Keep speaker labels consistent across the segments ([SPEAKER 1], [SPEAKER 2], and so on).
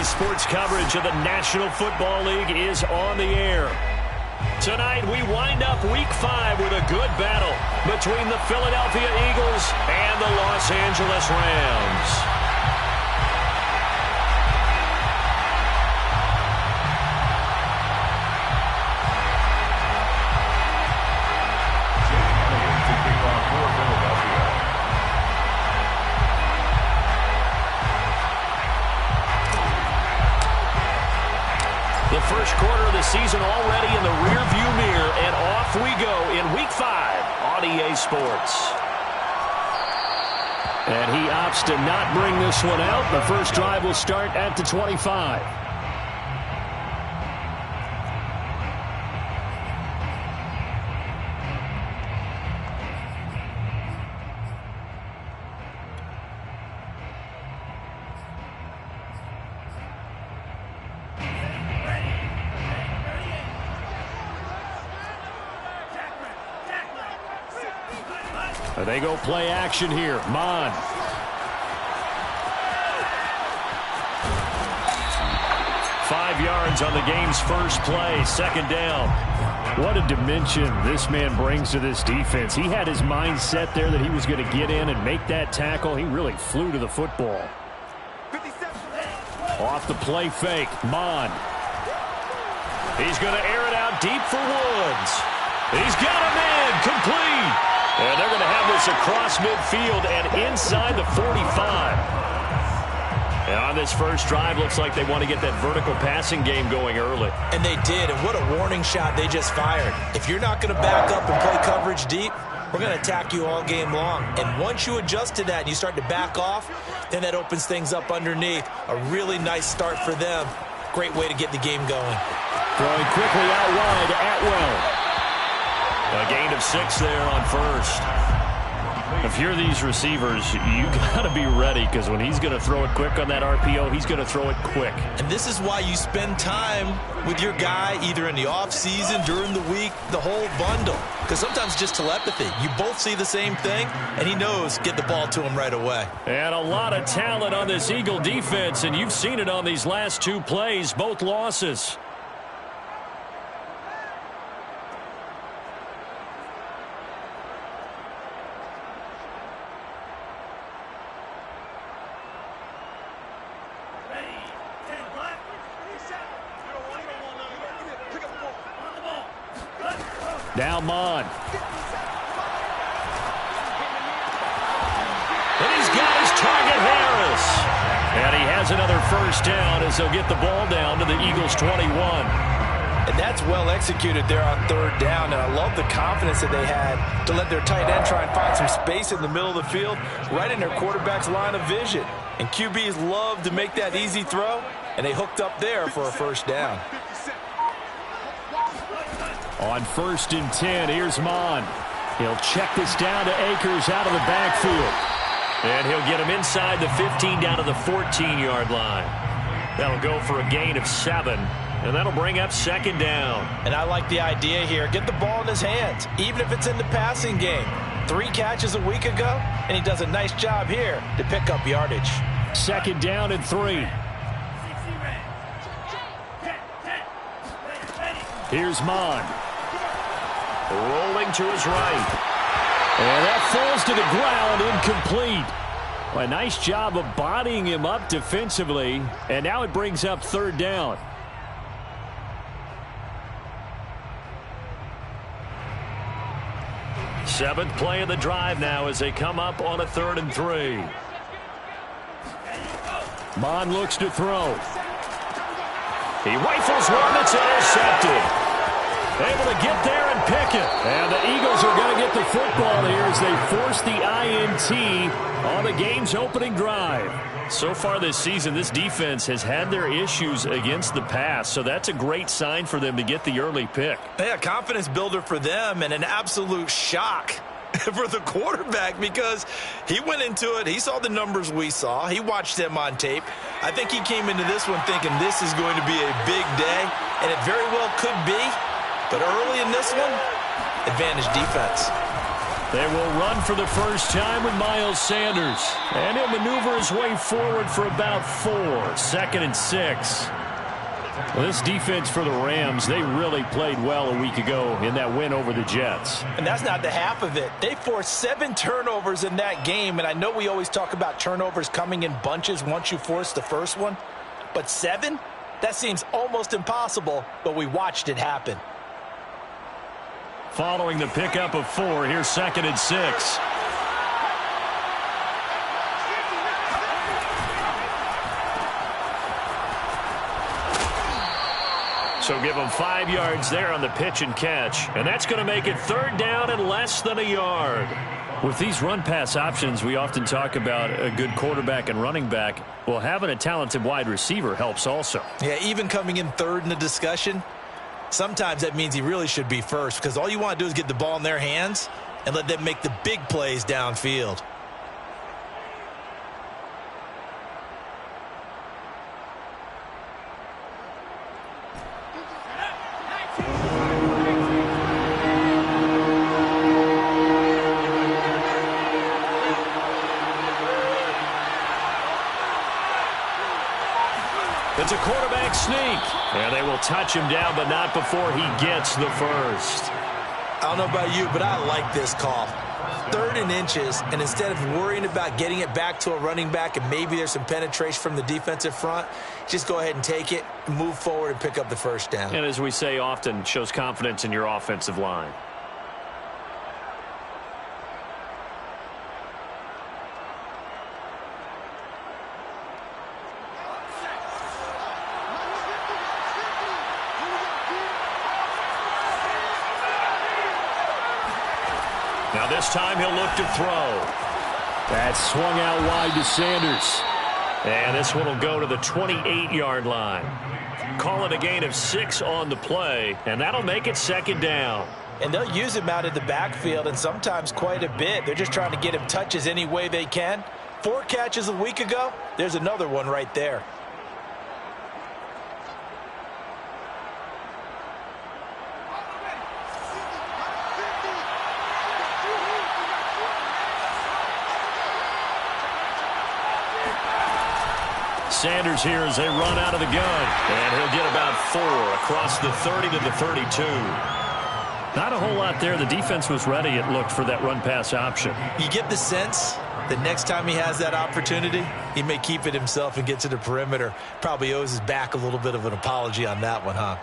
[SPEAKER 1] Today's sports coverage of the National Football League is on the air. Tonight, we wind up Week 5 with a good battle between the Philadelphia Eagles and the Los Angeles Rams. First quarter of the season already in the rearview mirror, and off we go in Week 5 on EA Sports. And he opts to not bring this one out. The first drive will start at the 25. They go play action here. Mon. 5 yards on the game's first play. Second down. What a dimension this man brings to this defense. He had his mind set there that he was going to get in and make that tackle. He really flew to the football. Off the play fake. Mon. He's going to air it out deep for Woods. He's got him in. Complete. And they're going to have this across midfield and inside the 45. And on this first drive, looks like they want to get that vertical passing game going early.
[SPEAKER 2] And they did, and what a warning shot they just fired. If you're not going to back up and play coverage deep, we're going to attack you all game long. And once you adjust to that and you start to back off, then that opens things up underneath. A really nice start for them. Great way to get the game going.
[SPEAKER 1] Throwing quickly out wide, Atwell. A gain of 6 there on first. If you're these receivers, you got to be ready, because when he's going to throw it quick on that RPO, he's going to throw it quick.
[SPEAKER 2] And this is why you spend time with your guy either in the offseason, during the week, the whole bundle. Because sometimes just telepathy. You both see the same thing, and he knows get the ball to him right away.
[SPEAKER 1] And a lot of talent on this Eagle defense, and you've seen it on these last 2 plays, both losses. Now Mon. And he's got his target, Harris. And he has another first down as they'll get the ball down to the Eagles' 21.
[SPEAKER 2] And that's well executed there on third down. And I love the confidence that they had to let their tight end try and find some space in the middle of the field, right in their quarterback's line of vision. And QBs love to make that easy throw, and they hooked up there for a first down.
[SPEAKER 1] On 1st and 10, here's Mon. He'll check this down to Akers out of the backfield. And he'll get him inside the 15 down to the 14-yard line. That'll go for a gain of 7. And that'll bring up second down.
[SPEAKER 2] And I like the idea here. Get the ball in his hands, even if it's in the passing game. 3 catches a week ago, and he does a nice job here to pick up yardage.
[SPEAKER 1] Second down and 3. Here's Mon. Rolling to his right. And that falls to the ground, incomplete. Well, a nice job of bodying him up defensively. And now it brings up third down. Seventh play of the drive now as they come up on a 3rd and 3. Mon looks to throw. He rifles one that's intercepted. Able to get there and pick it. And the Eagles are going to get the football here as they force the INT on the game's opening drive. So far this season, this defense has had their issues against the pass, so that's a great sign for them to get the early pick.
[SPEAKER 2] Yeah, confidence builder for them and an absolute shock for the quarterback because he went into it. He saw the numbers we saw. He watched them on tape. I think he came into this one thinking this is going to be a big day, and it very well could be. But early in this one, advantage defense.
[SPEAKER 1] They will run for the first time with Miles Sanders. And he'll maneuver his way forward for about 4. 2nd and 6. Well, this defense for the Rams, they really played well a week ago in that win over the Jets.
[SPEAKER 2] And that's not the half of it. They forced 7 turnovers in that game, and I know we always talk about turnovers coming in bunches once you force the first one, but 7? That seems almost impossible, but we watched it happen.
[SPEAKER 1] Following the pickup of 4, here's 2nd and 6. So give them 5 yards there on the pitch and catch. And that's going to make it 3rd down and less than a yard. With these run-pass options, we often talk about a good quarterback and running back. Well, having a talented wide receiver helps also.
[SPEAKER 2] Yeah, even coming in 3rd in the discussion, sometimes that means he really should be first, because all you want to do is get the ball in their hands and let them make the big plays downfield.
[SPEAKER 1] It's a quarterback sneak. And they will touch him down, but not before he gets the first.
[SPEAKER 2] I don't know about you, but I like this call. 3rd and inches, and instead of worrying about getting it back to a running back and maybe there's some penetration from the defensive front, just go ahead and take it, move forward, and pick up the first down.
[SPEAKER 1] And as we say often, shows confidence in your offensive line. Now this time he'll look to throw. That's swung out wide to Sanders. And this one will go to the 28-yard line. Call it a gain of 6 on the play, and that'll make it 2nd down.
[SPEAKER 2] And they'll use him out of the backfield, and sometimes quite a bit. They're just trying to get him touches any way they can. 4 catches a week ago, there's another one right there.
[SPEAKER 1] Sanders here as they run out of the gun. And he'll get about 4 across the 30 to the 32. Not a whole lot there. The defense was ready, it looked, for that run-pass option.
[SPEAKER 2] You get the sense that next time he has that opportunity, he may keep it himself and get to the perimeter. Probably owes his back a little bit of an apology on that one, huh?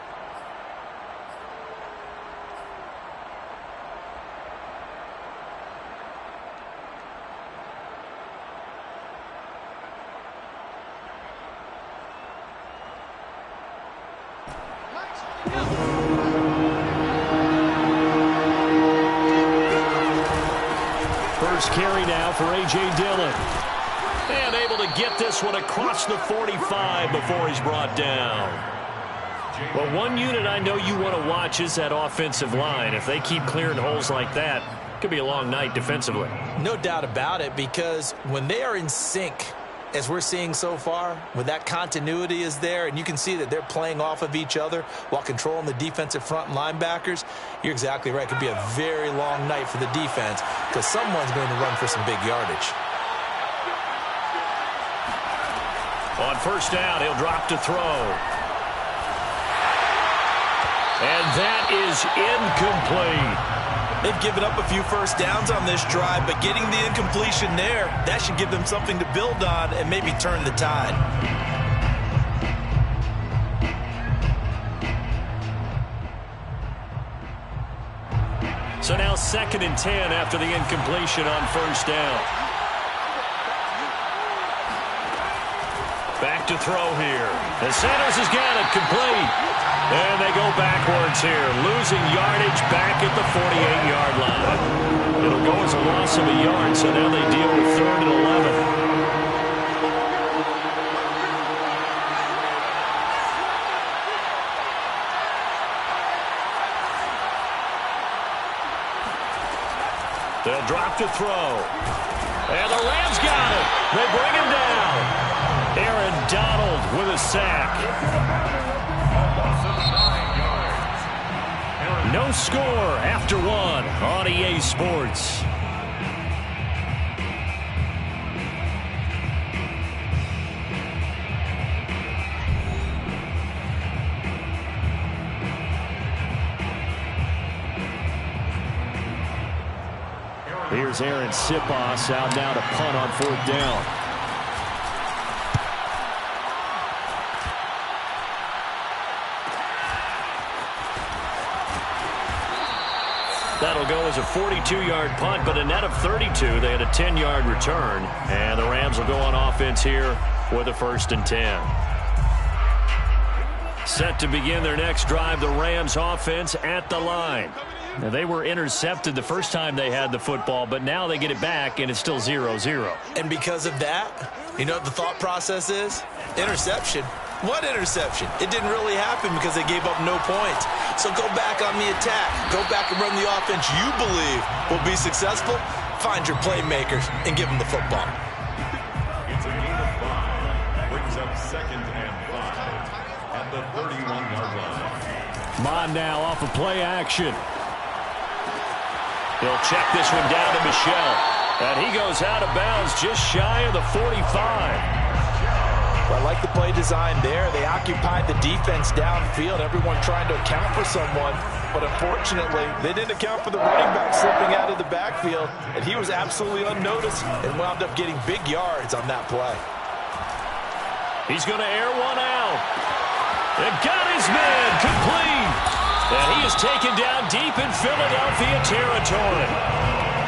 [SPEAKER 1] First carry now for A.J. Dillon. And able to get this one across the 45 before he's brought down. Well, one unit I know you want to watch is that offensive line. If they keep clearing holes like that, it could be a long night defensively.
[SPEAKER 2] No doubt about it, because when they are in sync, as we're seeing so far, when that continuity is there, and you can see that they're playing off of each other while controlling the defensive front and linebackers, you're exactly right. It could be a very long night for the defense because someone's going to run for some big yardage.
[SPEAKER 1] On first down, he'll drop to throw. And that is incomplete.
[SPEAKER 2] They've given up a few first downs on this drive, but getting the incompletion there, that should give them something to build on and maybe turn the tide.
[SPEAKER 1] So now 2nd and 10 after the incompletion on first down. Back to throw here. And Sanders has got it complete. And they go backwards here, losing yardage back at the 48-yard line. It'll go as a loss of a yard, so now they deal with 3rd and 11. They'll drop to throw. And the Rams got it. They bring him down. Aaron Donald with a sack. No score after 1 on EA Sports. Here's Aaron Sipos out now to punt on 4th down. That'll go as a 42-yard punt, but a net of 32. They had a 10-yard return, and the Rams will go on offense here with a 1st and 10. Set to begin their next drive, the Rams offense at the line. Now, they were intercepted the first time they had the football, but now they get it back, and it's still 0-0.
[SPEAKER 2] And because of that, you know what the thought process is? Interception. What interception? It didn't really happen because they gave up no points. So go back on the attack. Go back and run the offense you believe will be successful. Find your playmakers and give them the football.
[SPEAKER 3] It's a gain of 5. Brings up 2nd and 5 at the 31-yard line.
[SPEAKER 1] Mond now off of play action. He'll check this one down to Michel. And he goes out of bounds just shy of the 45.
[SPEAKER 2] Well, I like the play design there. They occupied the defense downfield, everyone trying to account for someone. But unfortunately, they didn't account for the running back slipping out of the backfield. And he was absolutely unnoticed and wound up getting big yards on that play.
[SPEAKER 1] He's going to air one out. And got his man complete. And he is taken down deep in Philadelphia territory.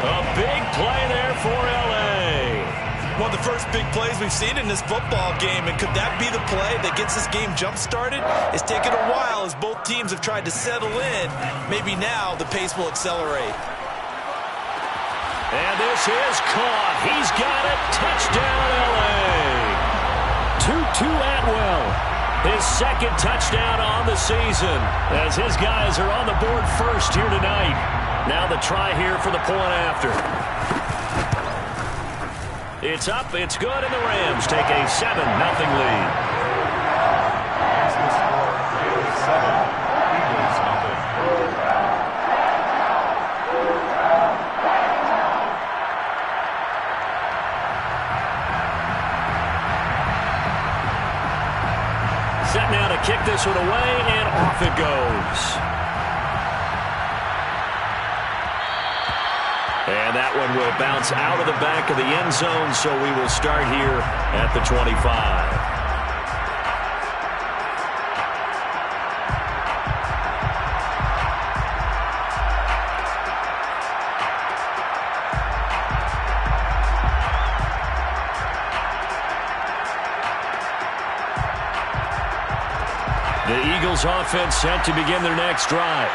[SPEAKER 1] A big play there for L.A.
[SPEAKER 2] One of the first big plays we've seen in this football game, and could that be the play that gets this game jump-started? It's taken a while as both teams have tried to settle in. Maybe now the pace will accelerate.
[SPEAKER 1] And this is caught. He's got it. Touchdown, L.A. Tutu Atwell. His 2nd touchdown on the season as his guys are on the board first here tonight. Now the try here for the point after. It's up, it's good, and the Rams take a 7-0 lead. Set now to kick this one away, and off it goes. And that one will bounce out of the back of the end zone, so we will start here at the 25. The Eagles offense set to begin their next drive.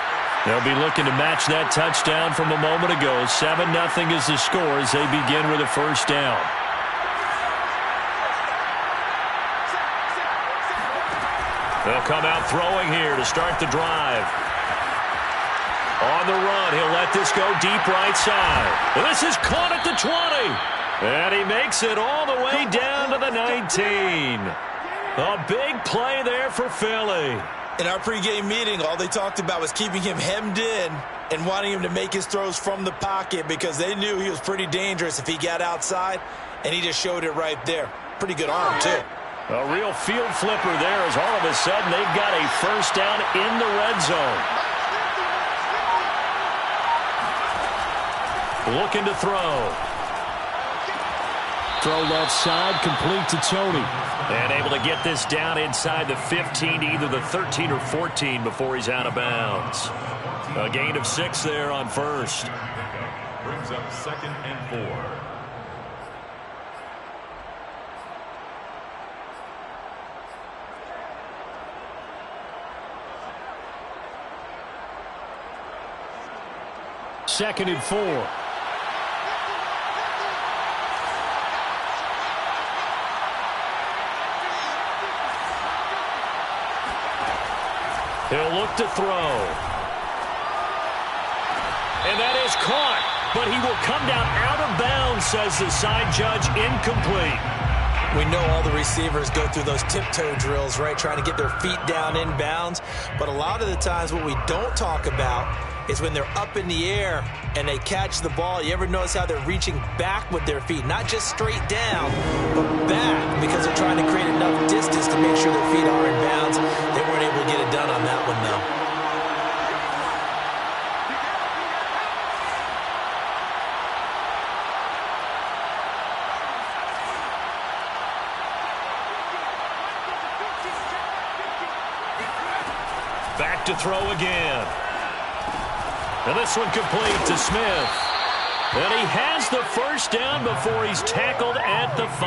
[SPEAKER 1] They'll be looking to match that touchdown from a moment ago. 7-0 is the score as they begin with a 1st down. They'll come out throwing here to start the drive. On the run, he'll let this go deep right side. And this is caught at the 20. And he makes it all the way down to the 19. A big play there for Philly.
[SPEAKER 2] In our pregame meeting, all they talked about was keeping him hemmed in and wanting him to make his throws from the pocket because they knew he was pretty dangerous if he got outside, and he just showed it right there. Pretty good arm, too.
[SPEAKER 1] A real field flipper there as all of a sudden they've got a 1st down in the red zone. Looking to throw. Throw left side, complete to Tony. And able to get this down inside the 15 to either the 13 or 14 before he's out of bounds. A gain of 6 there on 1st.
[SPEAKER 3] Brings up 2nd and 4.
[SPEAKER 1] Second and 4. He'll look to throw. And that is caught. But he will come down out of bounds, says the side judge, incomplete.
[SPEAKER 2] We know all the receivers go through those tiptoe drills, right, trying to get their feet down in bounds. But a lot of the times what we don't talk about is when they're up in the air and they catch the ball. You ever notice how they're reaching back with their feet? Not just straight down, but back, because they're trying to create enough distance to make sure their feet are in bounds. They weren't able to get it done on that one, though.
[SPEAKER 1] look to throw again. And this one complete to Smith. And he has the first down before he's tackled at the 5.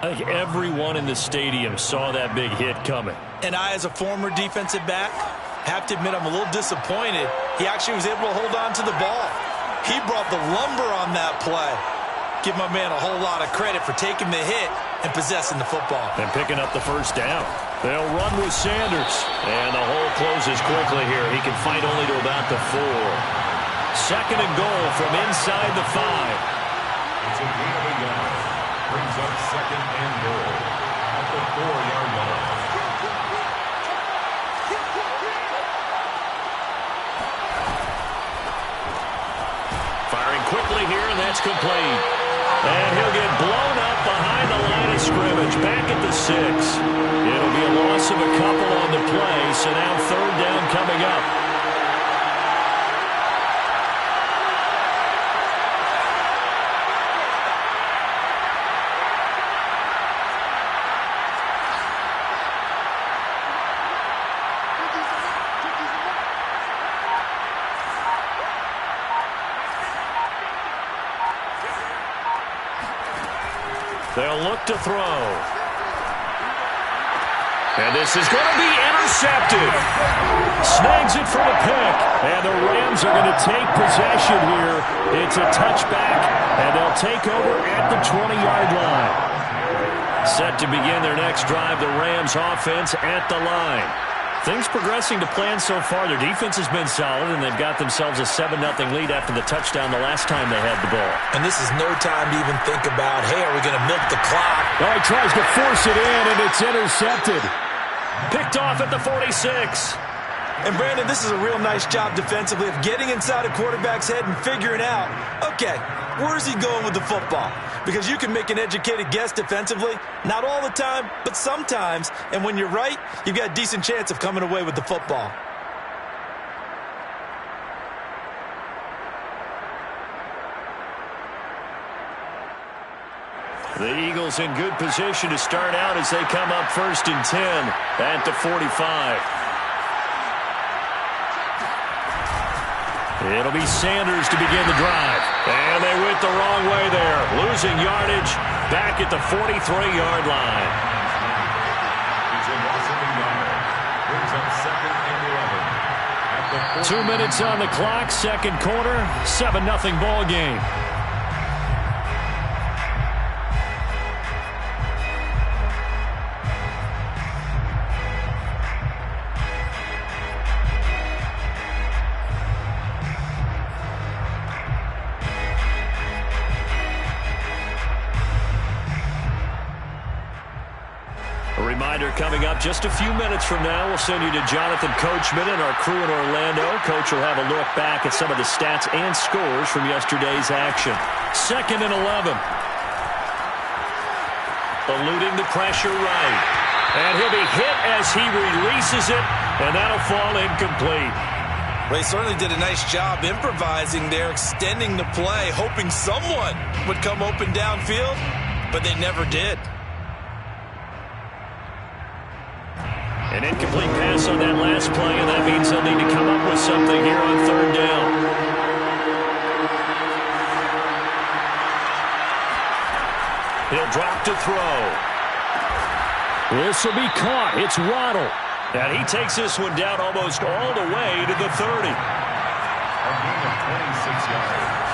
[SPEAKER 1] I think everyone in the stadium saw that big hit coming.
[SPEAKER 2] And I, as a former defensive back, have to admit I'm a little disappointed. He actually was able to hold on to the ball. He brought the lumber on that play. Give my man a whole lot of credit for taking the hit and possessing the football.
[SPEAKER 1] And picking up the first down. They'll run with Sanders. And the hole closes quickly here. He can fight only to about the 4. Second and goal from inside the 5.
[SPEAKER 3] It's a gain of a yard. Brings up second and goal at the 4-yard line.
[SPEAKER 1] Firing quickly here, and that's complete. And he'll get blown up behind the line of scrimmage, back at the 6. It'll be a loss of a couple on the play, so now third down coming up. They'll look to throw. And this is going to be intercepted. Snags it for the pick. And the Rams are going to take possession here. It's a touchback, and they'll take over at the 20-yard line. Set to begin their next drive, the Rams offense at the line. Things progressing to plan so far. Their defense has been solid, and they've got themselves a 7-0 lead after the touchdown the last time they had the ball.
[SPEAKER 2] And this is no time to even think about, hey, are we going to milk the clock?
[SPEAKER 1] Oh, he tries to force it in, and it's intercepted. Picked off at the 46.
[SPEAKER 2] And, Brandon, this is a real nice job defensively of getting inside a quarterback's head and figuring out, okay, where's he going with the football? Because you can make an educated guess defensively. Not all the time, but sometimes. And when you're right, you've got a decent chance of coming away with the football.
[SPEAKER 1] The Eagles in good position to start out as they come up first and 10 at the 45. It'll be Sanders to begin the drive. And they went the wrong way there. Losing yardage back at the 43-yard line.
[SPEAKER 3] It's a loss of a yard. Brings up second and 11. At the
[SPEAKER 1] 2 minutes on the clock, second quarter, 7-0 ball game. Coming up just a few minutes from now, we'll send you to Jonathan Coachman and our crew in Orlando. Coach will have a look back at some of the stats and scores from yesterday's action. Second and 11. Eluding the pressure right. And he'll be hit as he releases it, and that'll fall incomplete.
[SPEAKER 2] They certainly did a nice job improvising there, extending the play, hoping someone would come open downfield, but they never did.
[SPEAKER 1] An incomplete pass on that last play, and that means they'll need to come up with something here on third down. He'll drop to throw. This will be caught. It's Waddle. And he takes this one down almost all the way to the 30.
[SPEAKER 3] A gain of 26 yards.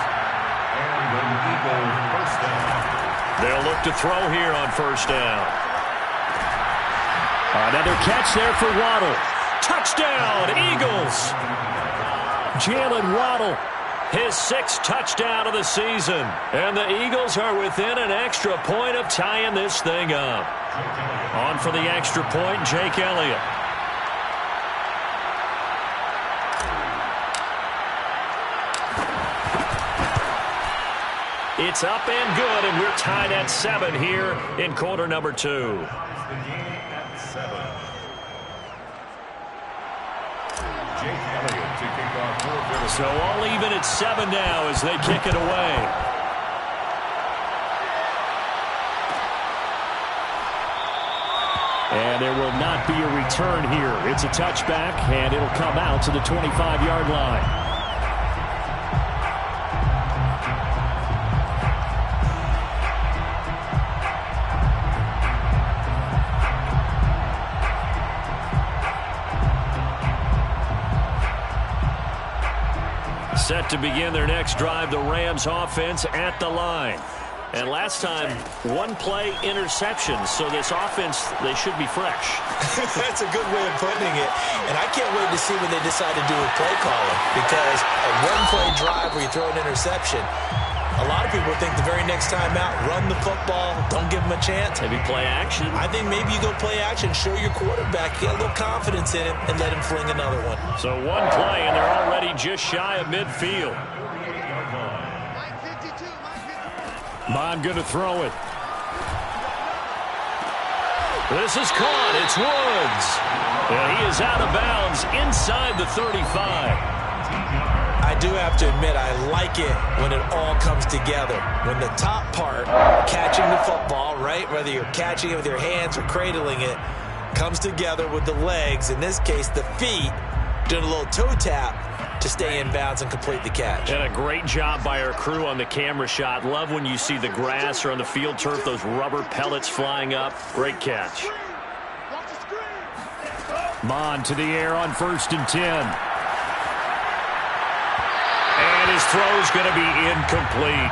[SPEAKER 3] And an Eagle first down.
[SPEAKER 1] They'll look to throw here on first down. Another catch there for Waddle. Touchdown, Eagles. Jalen Waddle, his 6th touchdown of the season. And the Eagles are within an extra point of tying this thing up. On for the extra point, Jake Elliott. It's up and good, and we're tied at 7 here in quarter number 2. So all even at 7 now as they kick it away. And there will not be a return here. It's a touchback, and it'll come out to the 25-yard line. Set to begin their next drive, the Rams offense at the line. And last time, one-play interception. So this offense, they should be fresh.
[SPEAKER 2] That's a good way of putting it. And I can't wait to see what they decide to do with play calling. Because a one-play drive where you throw an interception, a lot of people think the very next time out, run the football, don't give them a chance.
[SPEAKER 1] Maybe play action.
[SPEAKER 2] I think maybe you go play action, show your quarterback, get a little confidence in him, and let him fling another one.
[SPEAKER 1] So one play, and they're already just shy of midfield. Bond going to throw it. This is caught. It's Woods. And he is out of bounds inside the 35.
[SPEAKER 2] I do have to admit, I like it when it all comes together. When the top part, catching the football, right, whether you're catching it with your hands or cradling it, comes together with the legs, in this case the feet, doing a little toe tap to stay in bounds and complete the catch.
[SPEAKER 1] And a great job by our crew on the camera shot. Love when you see the grass or on the field turf, those rubber pellets flying up. Great catch. Mon to the air on 1st and 10. And his throw's going to be incomplete.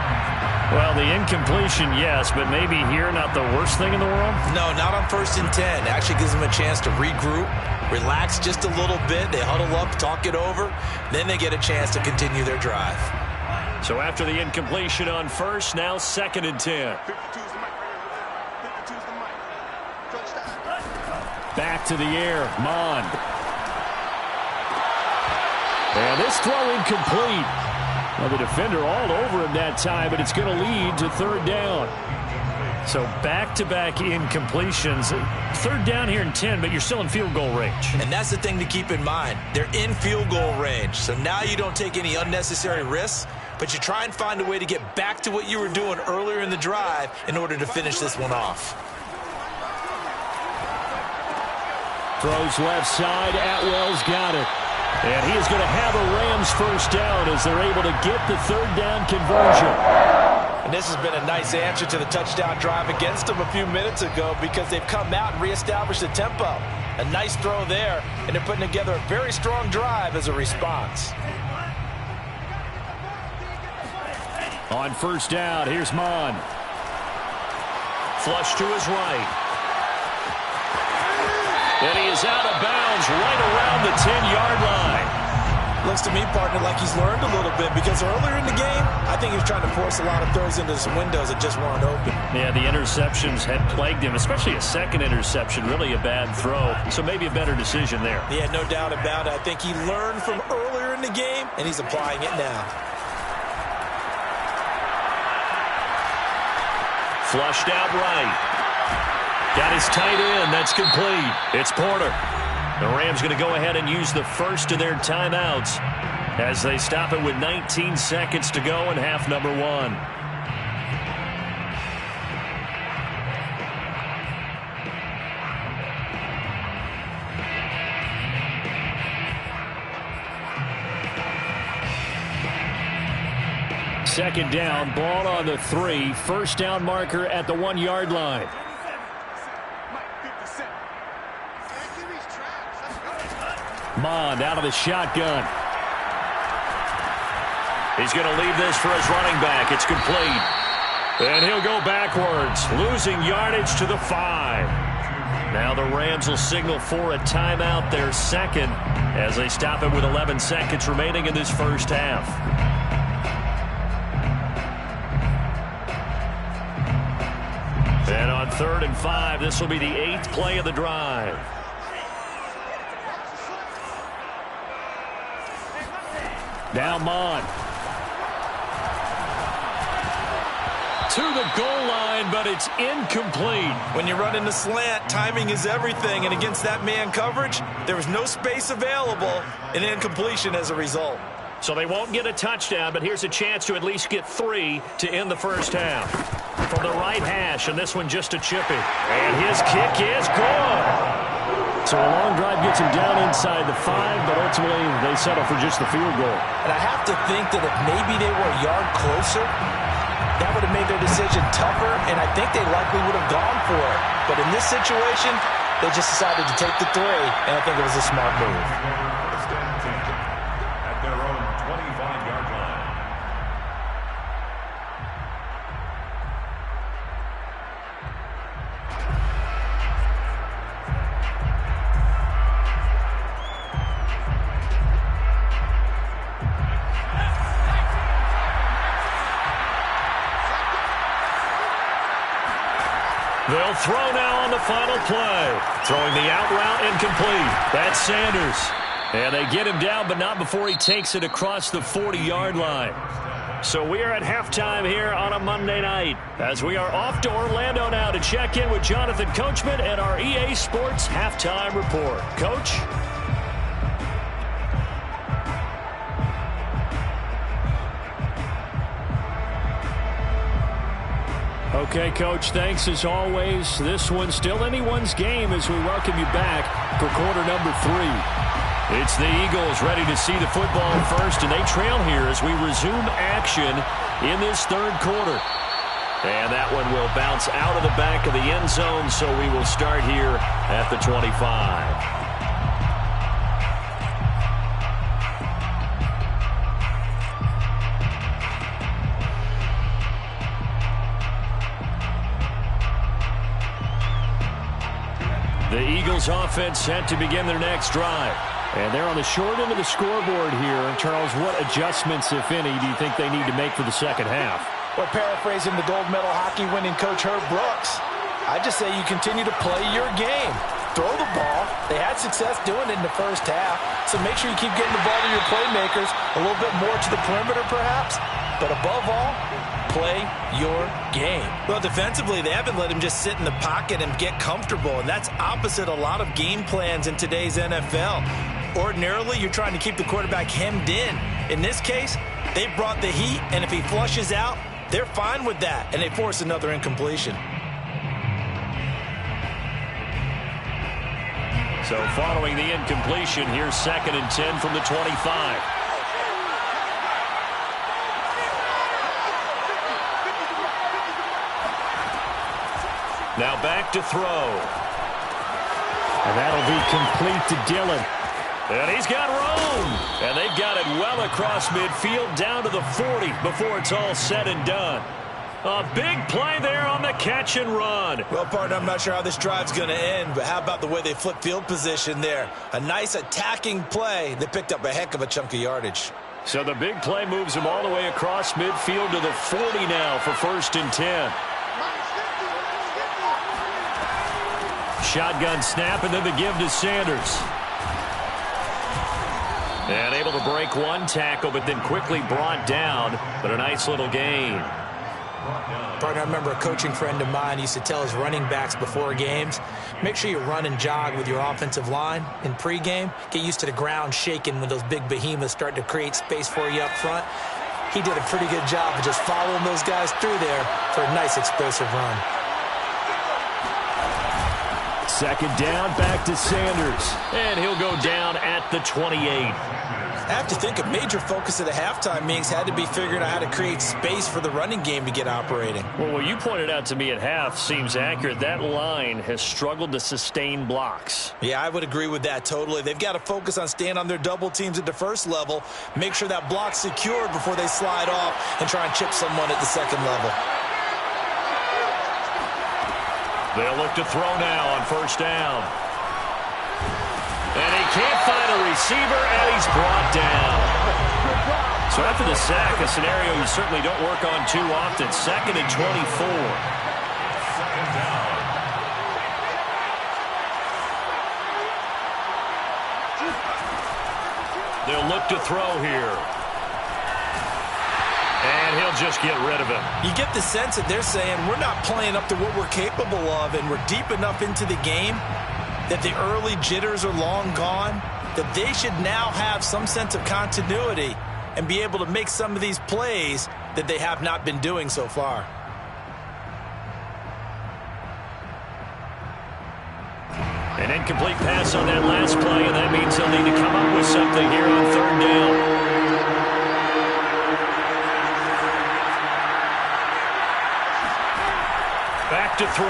[SPEAKER 1] Well, the incompletion, yes, but maybe here not the worst thing in the world?
[SPEAKER 2] No, not on 1st and 10. Actually gives them a chance to regroup, relax just a little bit. They huddle up, talk it over. Then they get a chance to continue their drive.
[SPEAKER 1] So after the incompletion on 1st, now 2nd and 10. Back to the air, Mond. And this throw incomplete. Well, the defender all over him that time, but it's going to lead to 3rd down. So back-to-back incompletions. 3rd down here in 10, but you're still in field goal range.
[SPEAKER 2] And that's the thing to keep in mind. They're in field goal range. So now you don't take any unnecessary risks, but you try and find a way to get back to what you were doing earlier in the drive in order to finish this one off.
[SPEAKER 1] Throws left side. Atwell's got it. And he is going to have a Rams 1st down as they're able to get the 3rd down conversion.
[SPEAKER 2] And this has been a nice answer to the touchdown drive against them a few minutes ago because they've come out and reestablished the tempo. A nice throw there, and they're putting together a very strong drive as a response.
[SPEAKER 1] On 1st down, here's Mon. Flush to his right. And he is out of bounds right around the 10-yard line.
[SPEAKER 2] Looks to me, partner, like he's learned a little bit because earlier in the game, I think he was trying to force a lot of throws into some windows that just weren't open.
[SPEAKER 1] Yeah, the interceptions had plagued him, especially a second interception, really a bad throw. So maybe a better decision there.
[SPEAKER 2] Yeah, no doubt about it. I think he learned from earlier in the game, and he's applying it now.
[SPEAKER 1] Flushed out right. Got his tight end. That's complete. It's Porter. The Rams going to go ahead and use the first of their timeouts as they stop it with 19 seconds to go in half number 1. Second down, ball on the 3. 1st down marker at the 1-yard line. Mond out of the shotgun. He's going to leave this for his running back. It's complete. And he'll go backwards, losing yardage to the 5. Now the Rams will signal for a timeout, their second, as they stop it with 11 seconds remaining in this 1st half. And on 3rd and 5, this will be the 8th play of the drive. Now Mon. To the goal line, but it's incomplete.
[SPEAKER 2] When you run in the slant, timing is everything. And against that man coverage, there was no space available, and incompletion as a result.
[SPEAKER 1] So they won't get a touchdown, but here's a chance to at least get 3 to end the 1st half. from the right hash, and this one just a chipping. And his kick is good. So a long drive gets him down inside the 5, but ultimately they settle for just the field goal.
[SPEAKER 2] And I have to think that if maybe they were a yard closer, that would have made their decision tougher, and I think they likely would have gone for it. But in this situation, they just decided to take the 3, and I think it was a smart move.
[SPEAKER 3] At their own 25-yard line.
[SPEAKER 1] They'll throw now on the final play. Throwing the out route incomplete. That's Sanders. And they get him down, but not before he takes it across the 40-yard line. So we are at halftime here on a Monday night, as we are off to Orlando now to check in with Jonathan Coachman and our EA Sports Halftime Report. Coach? Okay, Coach, thanks as always. This one's still anyone's game as we welcome you back for quarter number 3. It's the Eagles ready to see the football first, and they trail here as we resume action in this third quarter. And that one will bounce out of the back of the end zone, so we will start here at the 25. The Eagles offense set to begin their next drive. And they're on the short end of the scoreboard here. Charles, what adjustments, if any, do you think they need to make for the second half?
[SPEAKER 2] Well, paraphrasing the gold medal hockey winning coach Herb Brooks, I just say you continue to play your game. Throw the ball. They had success doing it in the first half, so make sure you keep getting the ball to your playmakers, a little bit more to the perimeter perhaps, but above all, play your game. Well, defensively, they haven't let him just sit in the pocket and get comfortable, and that's opposite a lot of game plans in today's NFL. Ordinarily, you're trying to keep the quarterback hemmed in. In this case, they brought the heat, and if he flushes out, they're fine with that, and they force another incompletion.
[SPEAKER 1] So following the incompletion, here's 2nd and 10 from the 25. Now back to throw.
[SPEAKER 4] And that'll be complete to Dillon.
[SPEAKER 1] And he's got room. And they've got it well across midfield down to the 40 before it's all said and done. A big play there on the catch and run.
[SPEAKER 2] Well, partner, I'm not sure how this drive's going to end, but how about the way they flip field position there? A nice attacking play. They picked up a heck of a chunk of yardage.
[SPEAKER 1] So the big play moves them all the way across midfield to the 40 now for 1st and 10. Shotgun snap, and then the give to Sanders. And able to break one tackle, but then quickly brought down. But a nice little gain.
[SPEAKER 2] Partner, I remember a coaching friend of mine used to tell his running backs before games, make sure you run and jog with your offensive line in pregame. Get used to the ground shaking when those big behemoths start to create space for you up front. He did a pretty good job of just following those guys through there for a nice explosive run.
[SPEAKER 1] 2nd down, back to Sanders. And he'll go down at the 28.
[SPEAKER 2] I have to think a major focus of the halftime meetings had to be figuring out how to create space for the running game to get operating.
[SPEAKER 1] Well, what you pointed out to me at half seems accurate. That line has struggled to sustain blocks.
[SPEAKER 2] Yeah, I would agree with that totally. They've got to focus on staying on their double teams at the first level, make sure that block's secured before they slide off and try and chip someone at the second level.
[SPEAKER 1] They'll look to throw now on 1st down. And he can't find a receiver, and he's brought down. So after the sack, a scenario you certainly don't work on too often. 2nd and 24.
[SPEAKER 3] 2nd down.
[SPEAKER 1] They'll look to throw here. And he'll just get rid of him.
[SPEAKER 2] You get the sense that they're saying we're not playing up to what we're capable of, and we're deep enough into the game that the early jitters are long gone, that they should now have some sense of continuity and be able to make some of these plays that they have not been doing so far.
[SPEAKER 1] An incomplete pass on that last play, and that means they'll need to come up with something here on third down. Back to throw.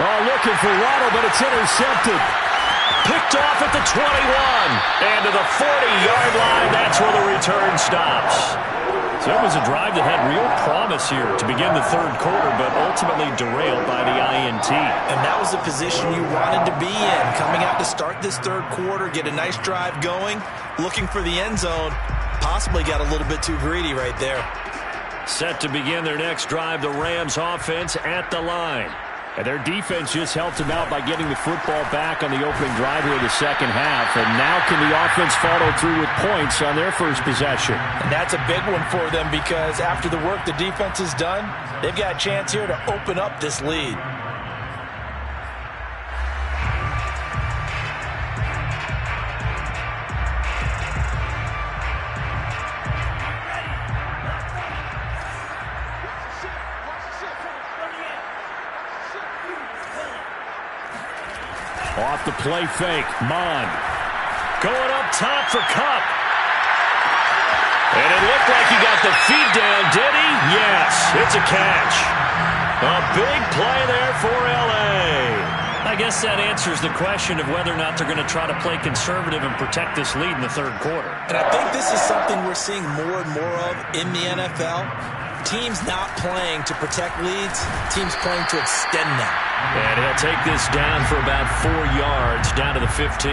[SPEAKER 4] Oh, looking for Waddle, but it's intercepted.
[SPEAKER 1] Picked off at the 21. And to the 40-yard line, that's where the return stops. So it was a drive that had real promise here to begin the third quarter, but ultimately derailed by the INT.
[SPEAKER 2] And that was the position you wanted to be in. Coming out to start this third quarter, get a nice drive going, looking for the end zone. Possibly got a little bit too greedy right there.
[SPEAKER 1] Set to begin their next drive, the Rams offense at the line.
[SPEAKER 4] And their defense just helped them out by getting the football back on the opening drive here in the second half. And now can the offense follow through with points on their first possession?
[SPEAKER 2] And that's a big one for them because after the work the defense has done, they've got a chance here to open up this lead.
[SPEAKER 4] Off the play fake, Mond.
[SPEAKER 1] Going up top for Kupp. And it looked like he got the feet down, did he? Yes, it's a catch. A big play there for L.A. I guess that answers the question of whether or not they're going to try to play conservative and protect this lead in the third quarter.
[SPEAKER 2] And I think this is something we're seeing more and more of in the NFL. Teams not playing to protect leads, teams playing to extend them.
[SPEAKER 1] And he'll take this down for about 4 yards, down to the 15.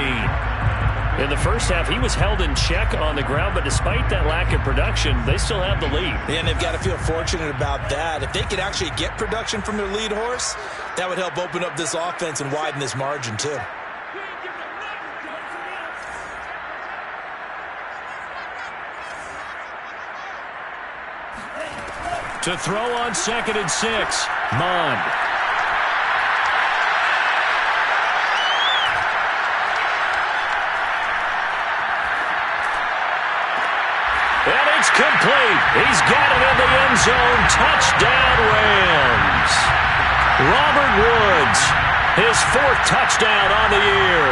[SPEAKER 1] In the first half, he was held in check on the ground, but despite that lack of production, they still have the lead.
[SPEAKER 2] And they've got to feel fortunate about that. If they could actually get production from their lead horse, that would help open up this offense and widen this margin too.
[SPEAKER 1] To throw on 2nd and 6, Mond. And it's complete. He's got it in the end zone. Touchdown, Rams. Robert Woods, his 4th touchdown on the year.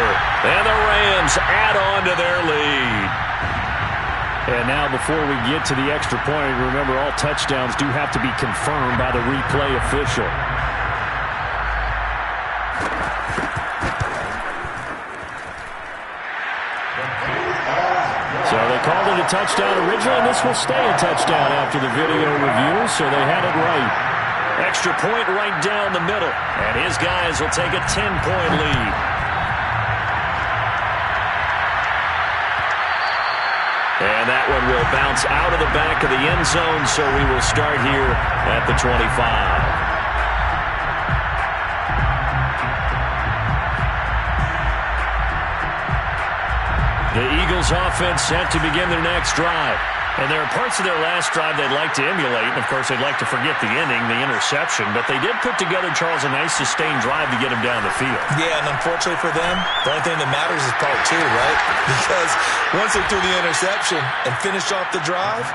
[SPEAKER 1] And the Rams add on to their lead.
[SPEAKER 4] And now before we get to the extra point, remember all touchdowns do have to be confirmed by the replay official. So they called it a touchdown originally, and this will stay a touchdown after the video review, so they had it right.
[SPEAKER 1] Extra point right down the middle, and his guys will take a 10-point lead. And that one will bounce out of the back of the end zone, so we will start here at the 25. The Eagles offense set to begin their next drive. And there are parts of their last drive they'd like to emulate. And, of course, they'd like to forget the inning, the interception. But they did put together, Charles, a nice sustained drive to get him down the field.
[SPEAKER 2] Yeah, and unfortunately for them, the only thing that matters is part 2, right? Because once they threw the interception and finished off the drive,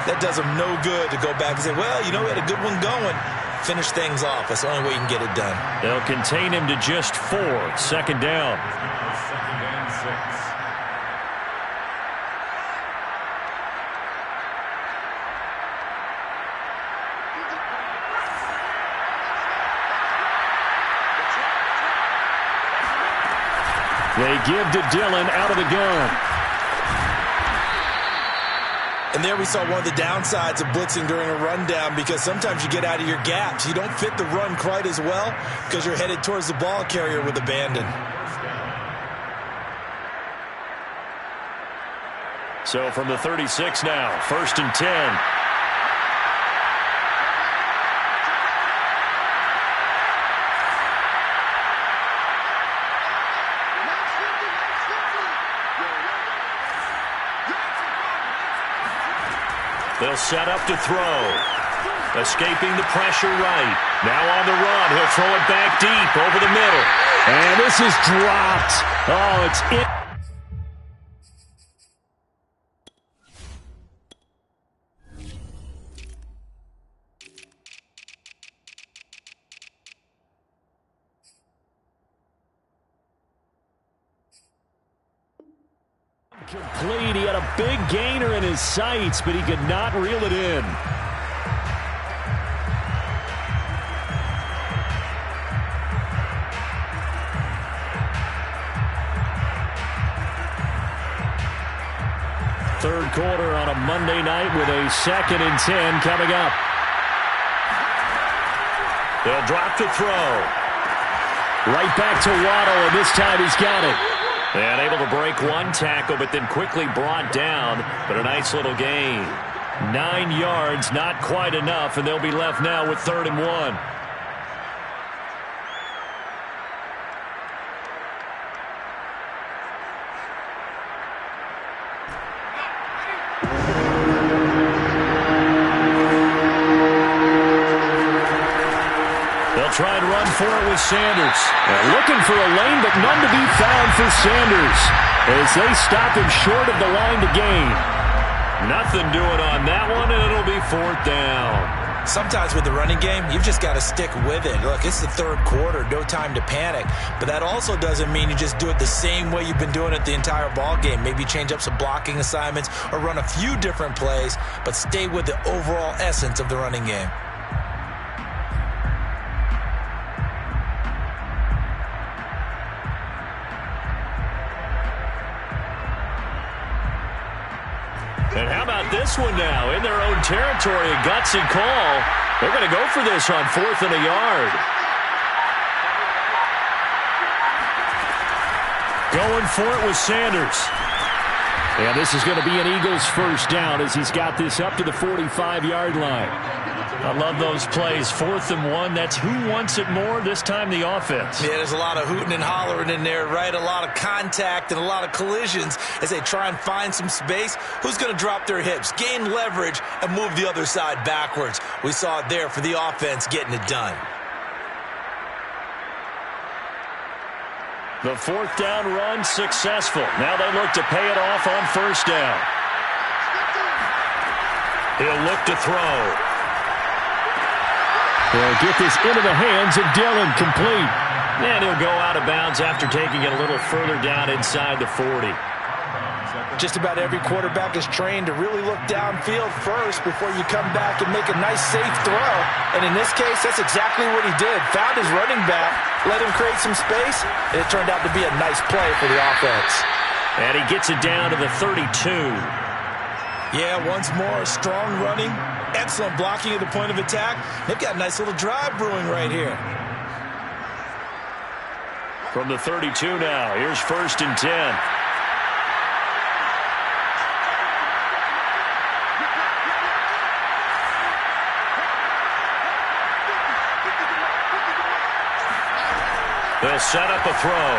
[SPEAKER 2] that does them no good to go back and say, well, you know, we had a good one going. Finish things off. That's the only way you can get it done.
[SPEAKER 1] They'll contain him to just 4. 2nd down.
[SPEAKER 3] 2nd and 6.
[SPEAKER 4] They give to Dillon out of the gun.
[SPEAKER 2] And there we saw one of the downsides of blitzing during a rundown because sometimes you get out of your gaps. You don't fit the run quite as well because you're headed towards the ball carrier with abandon.
[SPEAKER 1] So from the 36 now, 1st and 10. They'll set up to throw. Escaping the pressure right. Now on the run. He'll throw it back deep over the middle.
[SPEAKER 4] And this is dropped. Oh, it's it. Complete. He had a big gainer in his sights, but he could not reel it in. Third quarter on a Monday night with a 2nd and 10 coming up.
[SPEAKER 1] They'll drop to throw.
[SPEAKER 4] Right back to Waddle, and this time he's got it.
[SPEAKER 1] And able to break one tackle, but then quickly brought down. But a nice little gain. 9 yards, not quite enough, and they'll be left now with 3rd and 1. Try and run for it with Sanders.
[SPEAKER 4] Looking for a lane, but none to be found for Sanders as they stop him short of the line to gain.
[SPEAKER 1] Nothing doing on that one, and it'll be 4th down.
[SPEAKER 2] Sometimes with the running game, you've just got to stick with it. Look, it's the 3rd quarter, no time to panic. But that also doesn't mean you just do it the same way you've been doing it the entire ball game. Maybe change up some blocking assignments or run a few different plays, but stay with the overall essence of the running game.
[SPEAKER 1] And how about this one now? In their own territory, a gutsy call. They're going to go for this on 4th and a yard.
[SPEAKER 4] Going for it with Sanders. And this is going to be an Eagles first down as he's got this up to the 45-yard line.
[SPEAKER 1] I love those plays. 4th and 1. That's who wants it more, this time the offense.
[SPEAKER 2] Yeah, there's a lot of hooting and hollering in there, right? A lot of contact and a lot of collisions as they try and find some space. Who's going to drop their hips, gain leverage, and move the other side backwards? We saw it there for the offense getting it done.
[SPEAKER 1] The 4th down run successful. Now they look to pay it off on 1st down. He'll look to throw.
[SPEAKER 4] They'll get this into the hands of Dillon, complete.
[SPEAKER 1] And he'll go out of bounds after taking it a little further down inside the 40.
[SPEAKER 2] Just about every quarterback is trained to really look downfield first before you come back and make a nice, safe throw. And in this case, that's exactly what he did. Found his running back, let him create some space, and it turned out to be a nice play for the offense.
[SPEAKER 1] And he gets it down to the 32.
[SPEAKER 2] Yeah, once more, strong running, excellent blocking at the point of attack. They've got a nice little drive brewing right here.
[SPEAKER 1] From the 32 now, here's 1st and 10. They'll set up a throw.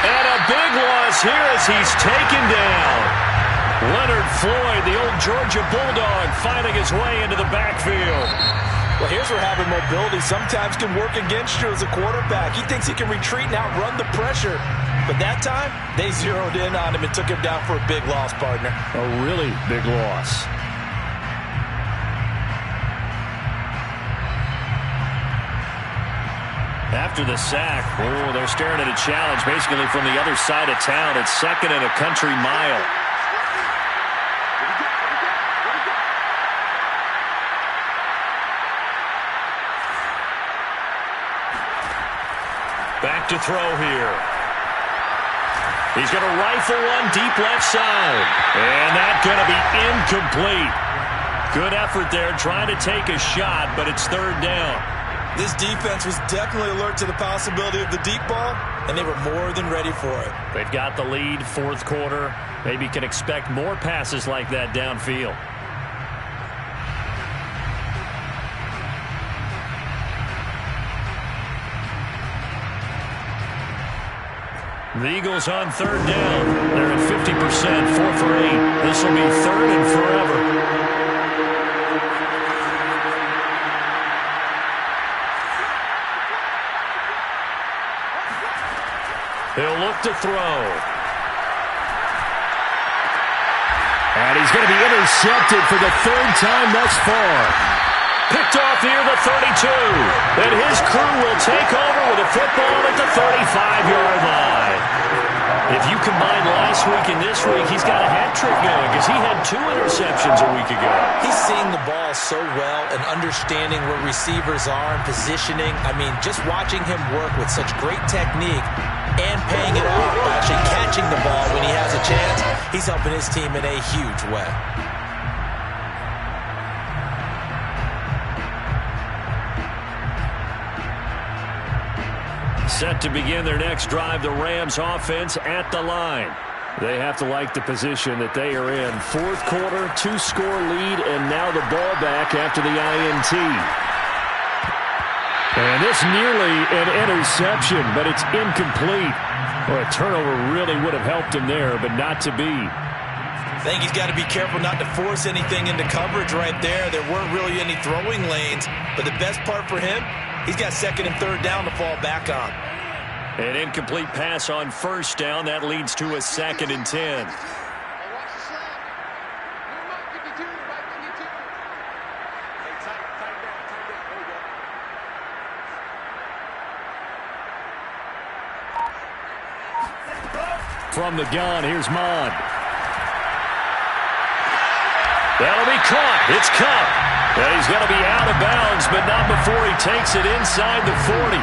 [SPEAKER 1] And a big loss here as he's taken down. Leonard Floyd, the old Georgia Bulldog, finding his way into the backfield.
[SPEAKER 2] Well, here's where having mobility sometimes can work against you as a quarterback. He thinks he can retreat and outrun the pressure. But that time, they zeroed in on him and took him down for a big loss, partner.
[SPEAKER 4] A really big loss.
[SPEAKER 1] After the sack, they're staring at a challenge basically from the other side of town. It's 2nd and a country mile. Back to throw here. He's going to rifle one deep left side. And that's going to be incomplete. Good effort there trying to take a shot, but it's 3rd down.
[SPEAKER 2] This defense was definitely alert to the possibility of the deep ball, and they were more than ready for it.
[SPEAKER 1] They've got the lead, 4th quarter. Maybe can expect more passes like that downfield. The Eagles on 3rd down. They're at 50%, 4 for 8. This will be 3rd and forever. He'll look to throw.
[SPEAKER 4] And he's going to be intercepted for the 3rd time thus far.
[SPEAKER 1] Picked off near the 32. And his crew will take over with a football at the 35-yard line. If you combine last week and this week, he's got a hat trick going because he had 2 interceptions a week ago.
[SPEAKER 2] He's seeing the ball so well and understanding where receivers are and positioning. I mean, just watching him work with such great technique and paying it off by actually catching the ball when he has a chance, he's helping his team in a huge way.
[SPEAKER 1] Set to begin their next drive, the Rams offense at the line. They have to like the position that they are in. 4th quarter, 2-score lead, and now the ball back after the INT. And this nearly an interception, but it's incomplete. Well, a turnover really would have helped him there, but not to be.
[SPEAKER 2] I think he's got to be careful not to force anything into coverage right there. There weren't really any throwing lanes, but the best part for him, he's got 2nd and 3rd down to fall back on.
[SPEAKER 1] An incomplete pass on 1st down. That leads to a 2nd and 10. From the gun, here's Mond. That'll be caught. It's Cup. And he's going to be out of bounds, but not before he takes it inside the 40.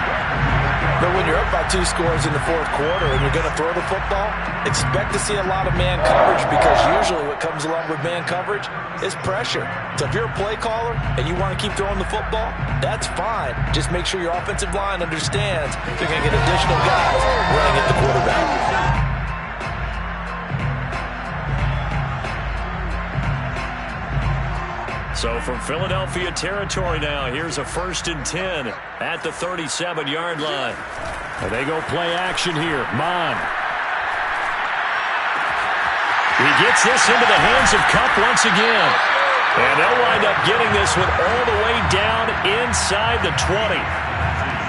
[SPEAKER 2] But when you're up by 2 scores in the 4th quarter and you're going to throw the football, expect to see a lot of man coverage because usually what comes along with man coverage is pressure. So if you're a play caller and you want to keep throwing the football, that's fine. Just make sure your offensive line understands they're going to get additional guys running at the quarterback.
[SPEAKER 1] So from Philadelphia territory now, here's a 1st and 10 at the 37-yard line. And they go play action here. Mond. He gets this into the hands of Cup once again. And they'll wind up getting this one all the way down inside the 20.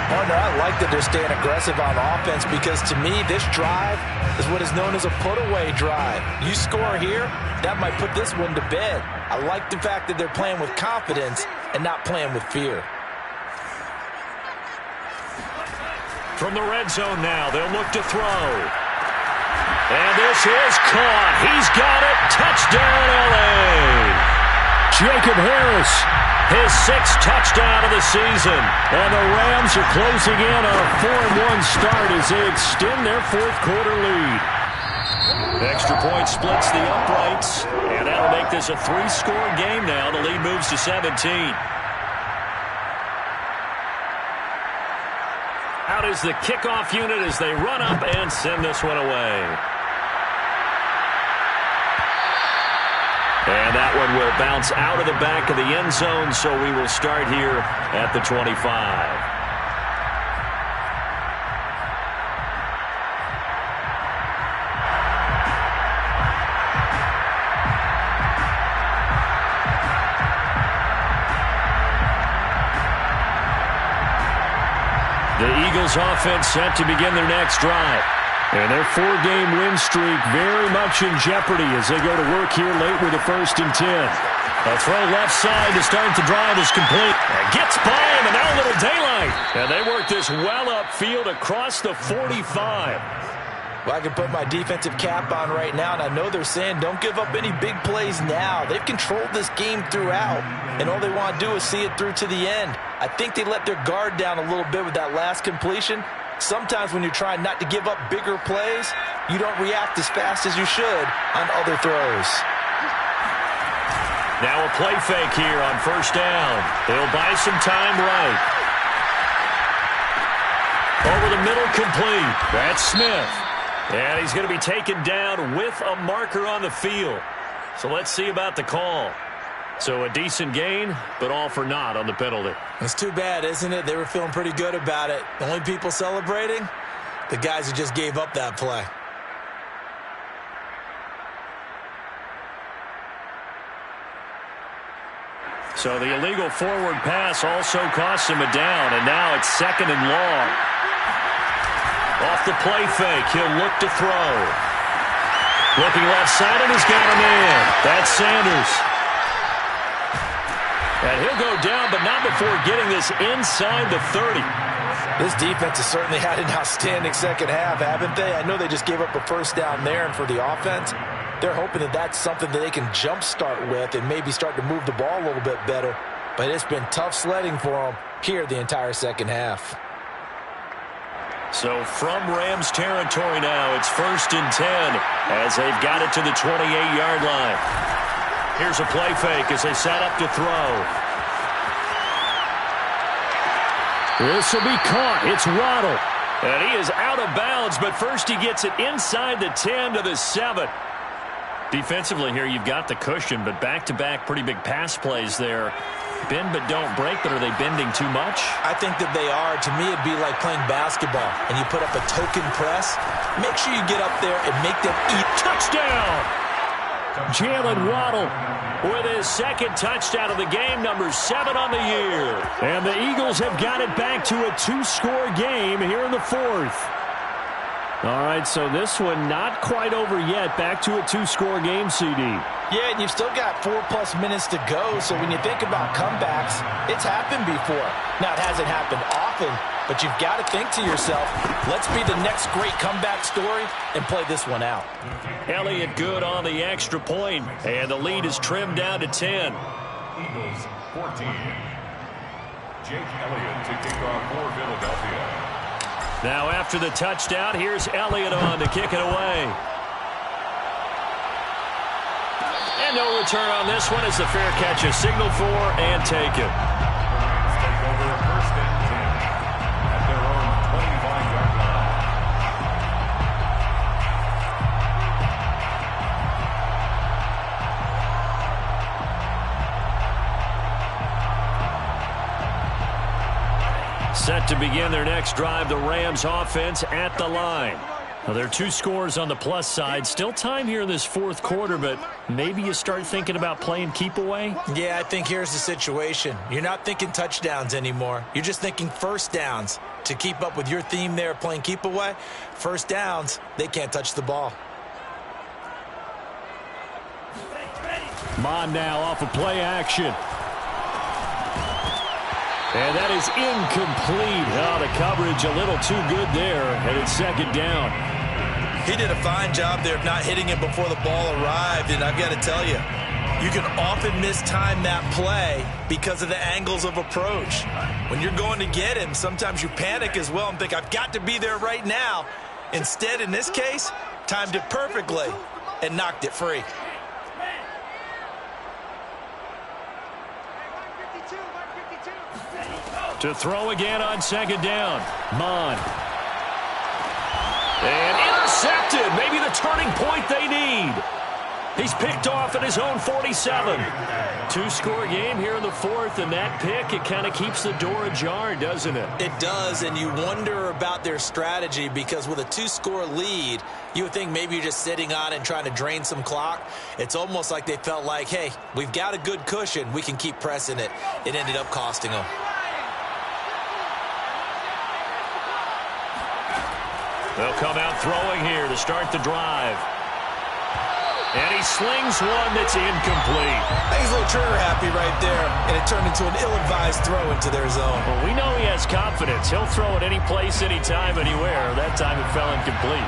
[SPEAKER 2] Partner, I like that they're staying aggressive on offense because to me, this drive is what is known as a put-away drive. You score here, that might put this one to bed. I like the fact that they're playing with confidence and not playing with fear.
[SPEAKER 1] From the red zone now, they'll look to throw. And this is caught. He's got it. Touchdown, L.A. Jacob Harris, his 6th touchdown of the season. And the Rams are closing in on a 4-1 start as they extend their 4th quarter lead. Extra point splits the uprights, and that'll make this a 3-score game now. The lead moves to 17. Out is the kickoff unit as they run up and send this one away. And that one will bounce out of the back of the end zone, so we will start here at the 25. The Eagles offense set to begin their next drive. And their 4-game win streak very much in jeopardy as they go to work here late with a 1st and 10. A throw left side to start the drive is complete. And gets by him, and now a little daylight. And they work this well upfield across the 45.
[SPEAKER 2] Well, I can put my defensive cap on right now, and I know they're saying don't give up any big plays now. They've controlled this game throughout, and all they want to do is see it through to the end. I think they let their guard down a little bit with that last completion. Sometimes when you're trying not to give up bigger plays, you don't react as fast as you should on other throws.
[SPEAKER 1] Now a play fake here on 1st down. They'll buy some time right. Over the middle, complete. That's Smith. And he's going to be taken down with a marker on the field. So let's see about the call. So a decent gain, but all for naught on the penalty.
[SPEAKER 2] It's too bad, isn't it? They were feeling pretty good about it. The only people celebrating, the guys who just gave up that play.
[SPEAKER 1] So the illegal forward pass also costs him a down, and now it's 2nd and long. Off the play fake, he'll look to throw. Looking left side, and he's got him in. That's Sanders. And he'll go down, but not before getting this inside the 30.
[SPEAKER 2] This defense has certainly had an outstanding second half, haven't they? I know they just gave up a first down there, and for the offense, they're hoping that that's something that they can jumpstart with and maybe start to move the ball a little bit better. But it's been tough sledding for them here the entire second half.
[SPEAKER 1] So from Rams territory now, it's 1st and 10 as they've got it to the 28-yard line. Here's a play fake as they set up to throw. This will be caught. It's Waddle. And he is out of bounds, but first he gets it inside the 10 to the 7. Defensively here, you've got the cushion, but back-to-back pretty big pass plays there. Bend but don't break, but are they bending too much?
[SPEAKER 2] I think that they are. To me, it'd be like playing basketball, and you put up a token press. Make sure you get up there and make them eat.
[SPEAKER 1] Touchdown! Jalen Waddle with his second touchdown of the game, number 7 on the year. And the Eagles have got it back to a 2-score game here in the 4th. All right, so this one not quite over yet. Back to a 2-score game, CD.
[SPEAKER 2] Yeah, and you've still got 4+ minutes to go, so when you think about comebacks, it's happened before. Now, it hasn't happened often, but you've got to think to yourself, let's be the next great comeback story and play this one out.
[SPEAKER 1] Elliott good on the extra point, and the lead is trimmed down to 10.
[SPEAKER 3] Eagles 14. Jake Elliott to kick off for Philadelphia.
[SPEAKER 1] Now after the touchdown, here's Elliott on to kick it away. And no return on this one as the fair catch is signaled for and taken.
[SPEAKER 3] Rams take over 1st and 10 at their own 25-yard line.
[SPEAKER 1] Set to begin their next drive, the Rams offense at the line. Well, there are 2 scores on the plus side. Still time here in this 4th quarter, but maybe you start thinking about playing keep away?
[SPEAKER 2] Yeah, I think here's the situation. You're not thinking touchdowns anymore. You're just thinking first downs. To keep up with your theme there, playing keep away, first downs, they can't touch the ball.
[SPEAKER 1] Mon now off of play action. And that is incomplete. Oh, the coverage a little too good there, and it's 2nd down.
[SPEAKER 2] He did a fine job there of not hitting it before the ball arrived, and I've got to tell you, you can often mistime that play because of the angles of approach. When you're going to get him, sometimes you panic as well and think, I've got to be there right now. Instead, in this case, timed it perfectly and knocked it free.
[SPEAKER 1] To throw again on 2nd down. Mon. And intercepted. Maybe the turning point they need. He's picked off at his own 47. 2-score game here in the 4th, and that pick, it kind of keeps the door ajar, doesn't it?
[SPEAKER 2] It does, and you wonder about their strategy because with a 2-score lead, you would think maybe you're just sitting on it and trying to drain some clock. It's almost like they felt like, hey, we've got a good cushion. We can keep pressing it. It ended up costing them.
[SPEAKER 1] They'll come out throwing here to start the drive. And he slings one that's incomplete.
[SPEAKER 2] He's a little trigger happy right there, and it turned into an ill-advised throw into their zone.
[SPEAKER 1] Well, we know he has confidence. He'll throw it any place, anytime, anywhere. That time it fell incomplete.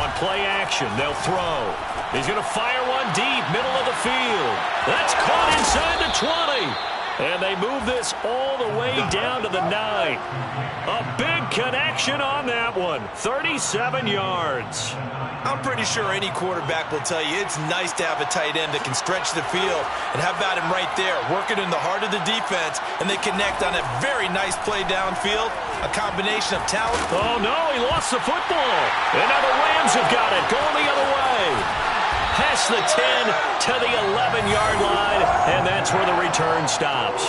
[SPEAKER 1] On play action, they'll throw. He's going to fire one deep, middle of the field. That's caught inside the 20. And they move this all the way down to the 9. A big connection on that one. 37 yards.
[SPEAKER 2] I'm pretty sure any quarterback will tell you it's nice to have a tight end that can stretch the field. And how about him right there, working in the heart of the defense, and they connect on a very nice play downfield. A combination of talent.
[SPEAKER 1] Oh, no, he lost the football. And now the Rams have got it, going the other way. Past the 10 to the 11-yard line, and that's where the return stops.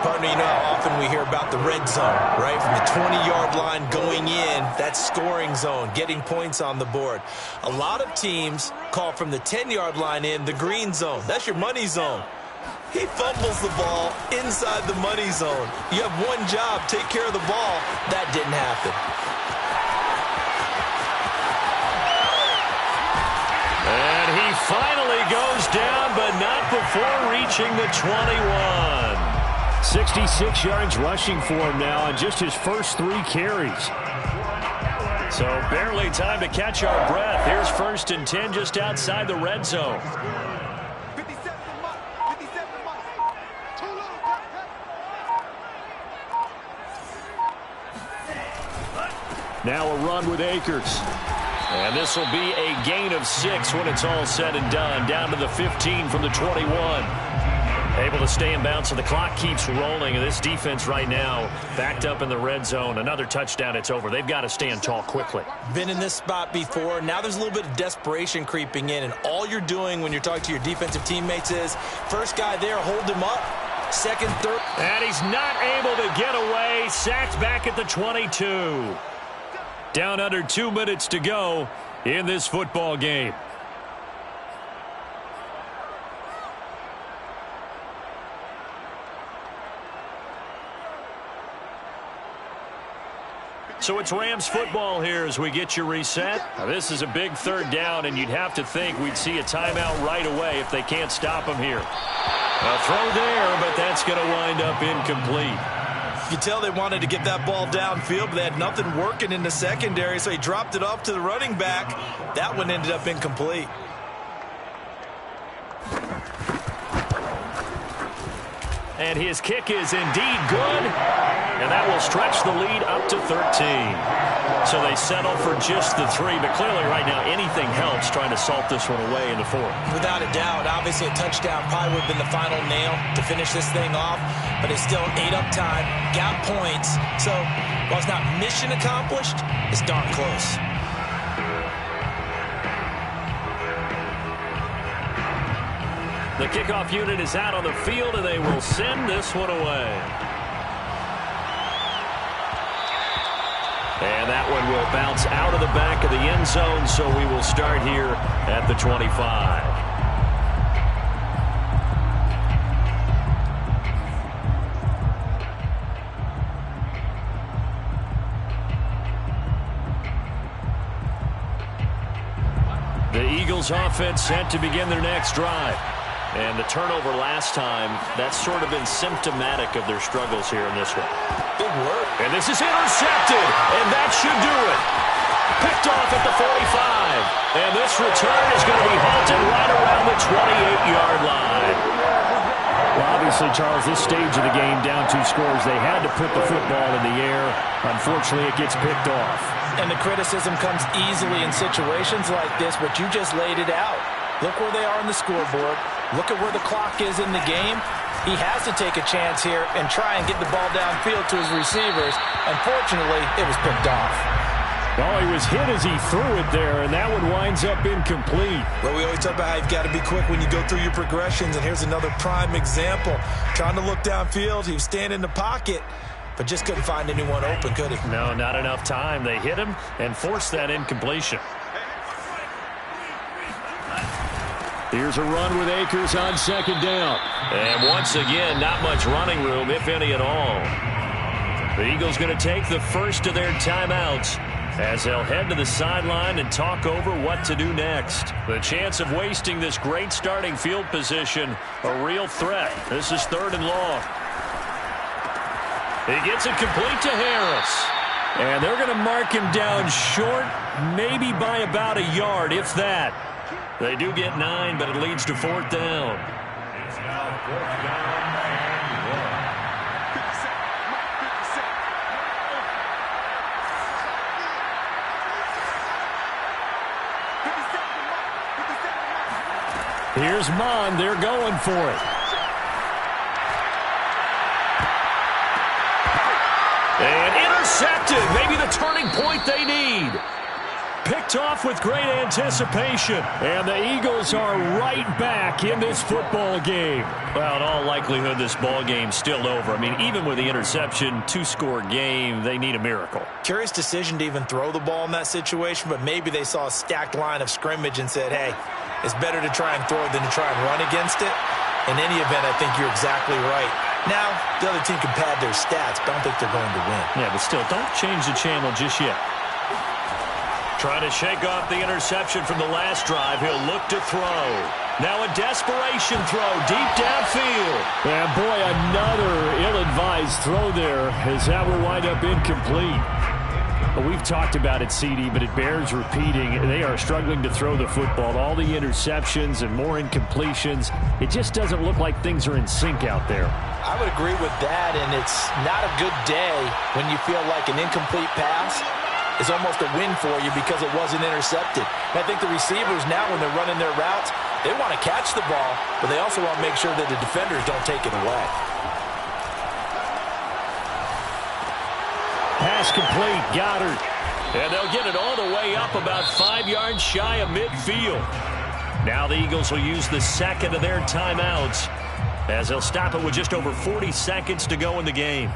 [SPEAKER 2] Partner, you know how often we hear about the red zone, right? From the 20-yard line going in, that's scoring zone, getting points on the board. A lot of teams call from the 10-yard line in the green zone. That's your money zone. He fumbles the ball inside the money zone. You have one job, take care of the ball. That didn't happen.
[SPEAKER 1] And he finally goes down, but not before reaching the 21.
[SPEAKER 4] 66 yards rushing for him now on just his first 3 carries.
[SPEAKER 1] So barely time to catch our breath. Here's 1st and 10 just outside the red zone.
[SPEAKER 4] Now a run with Akers.
[SPEAKER 1] And this will be a gain of 6 when it's all said and done. Down to the 15 from the 21. Able to stay in bounds, so the clock keeps rolling. And this defense right now backed up in the red zone. Another touchdown, it's over. They've got to stand tall quickly.
[SPEAKER 2] Been in this spot before. Now there's a little bit of desperation creeping in. And all you're doing when you're talking to your defensive teammates is, first guy there, hold him up. Second, third.
[SPEAKER 1] And he's not able to get away. Sacked back at the 22. Down under 2 minutes to go in this football game. So it's Rams football here as we get you reset. Now this is a big 3rd down, and you'd have to think we'd see a timeout right away if they can't stop him here. A throw there, but that's going to wind up incomplete.
[SPEAKER 2] You can tell they wanted to get that ball downfield, but they had nothing working in the secondary, so he dropped it off to the running back. That one ended up incomplete.
[SPEAKER 1] And his kick is indeed good, and that will stretch the lead up to 13. So they settle for just the 3, but clearly right now anything helps trying to salt this one away in the 4th.
[SPEAKER 2] Without a doubt, obviously a touchdown probably would have been the final nail to finish this thing off, but it's still ate up time, got points. So while it's not mission accomplished, it's darn close.
[SPEAKER 1] The kickoff unit is out on the field, and they will send this one away. And that one will bounce out of the back of the end zone, so we will start here at the 25. The Eagles offense set to begin their next drive. And the turnover last time, that's sort of been symptomatic of their struggles here in this one.
[SPEAKER 2] Big work.
[SPEAKER 1] And this is intercepted, and that should do it. Picked off at the 45. And this return is going to be halted right around the 28-yard line.
[SPEAKER 4] Well, obviously, Charles, this stage of the game, down 2 scores, they had to put the football in the air. Unfortunately, it gets picked off.
[SPEAKER 2] And the criticism comes easily in situations like this, but you just laid it out. Look where they are on the scoreboard. Look at where the clock is in the game. He has to take a chance here and try and get the ball downfield to his receivers. Unfortunately, it was picked off.
[SPEAKER 4] Oh, he was hit as he threw it there, and that one winds up incomplete.
[SPEAKER 2] Well, we always talk about how you've got to be quick when you go through your progressions, and here's another prime example. Trying to look downfield, he was standing in the pocket, but just couldn't find anyone open, could he?
[SPEAKER 1] No, not enough time. They hit him and forced that incompletion.
[SPEAKER 4] Here's a run with Akers on 2nd down.
[SPEAKER 1] And once again, not much running room, if any at all. The Eagles going to take the first of their timeouts as they'll head to the sideline and talk over what to do next. The chance of wasting this great starting field position, a real threat. This is 3rd and long. He gets it complete to Harris. And they're going to mark him down short, maybe by about a yard, if that. They do get 9, but it leads to 4th down.
[SPEAKER 3] It's now 4th down and
[SPEAKER 4] 1. Here's Mon. They're going for it.
[SPEAKER 1] And intercepted. Maybe the turning point they need. Picked off with great anticipation. And the Eagles are right back in this football game. Well, in all likelihood, this ball game's still over. I mean, even with the interception, 2-score game, they need a miracle.
[SPEAKER 2] Curious decision to even throw the ball in that situation, but maybe they saw a stacked line of scrimmage and said, hey, it's better to try and throw it than to try and run against it. In any event, I think you're exactly right. Now, the other team can pad their stats, but I don't think they're going to win.
[SPEAKER 1] Yeah, but still, don't change the channel just yet. Trying to shake off the interception from the last drive. He'll look to throw. Now a desperation throw deep downfield.
[SPEAKER 4] And boy, another ill-advised throw there as that will wind up incomplete. We've talked about it, CD, but it bears repeating. They are struggling to throw the football. All the interceptions and more incompletions. It just doesn't look like things are in sync out there.
[SPEAKER 2] I would agree with that, and it's not a good day when you feel like an incomplete pass is almost a win for you because it wasn't intercepted. And I think the receivers now, when they're running their routes, they want to catch the ball, but they also want to make sure that the defenders don't take it away.
[SPEAKER 4] Pass complete, Goddard.
[SPEAKER 1] And they'll get it all the way up about 5 yards shy of midfield. Now the Eagles will use the second of their timeouts as they'll stop it with just over 40 seconds to go in the game.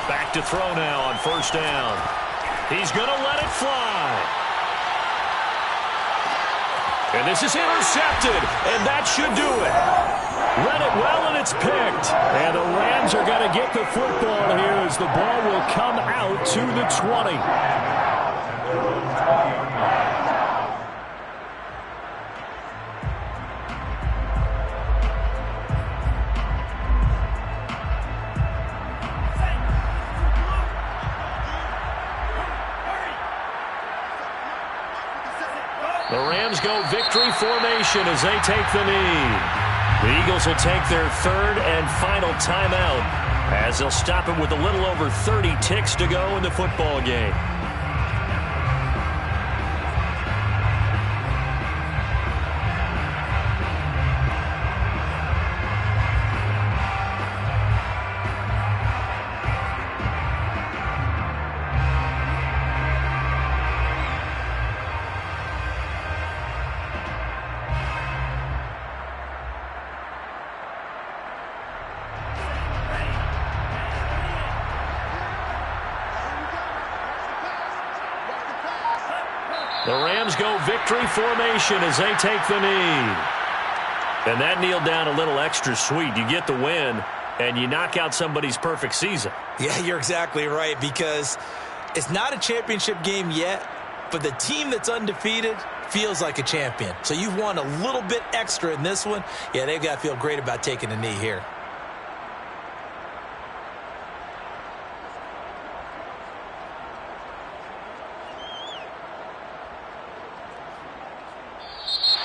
[SPEAKER 1] Back to throw now on first down. He's going to let it fly. And this is intercepted, and that should do it. Read it well, and it's picked. And the Rams are going to get the football here as the ball will come out to the 20. The Rams go victory formation as they take the knee. The Eagles will take their third and final timeout as they'll stop it with a little over 30 ticks to go in the football game. The Rams go victory formation as they take the knee. And that kneel down a little extra sweet. You get the win, and you knock out somebody's perfect season.
[SPEAKER 2] Yeah, you're exactly right, because it's not a championship game yet, but the team that's undefeated feels like a champion. So you've won a little bit extra in this one. Yeah, they've got to feel great about taking a knee here.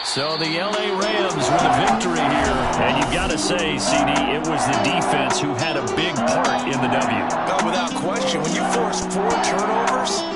[SPEAKER 1] So the L.A. Rams with a victory here. And you've got to say, CD, it was the defense who had a big part in the W.
[SPEAKER 2] No, without question. When you force 4 turnovers,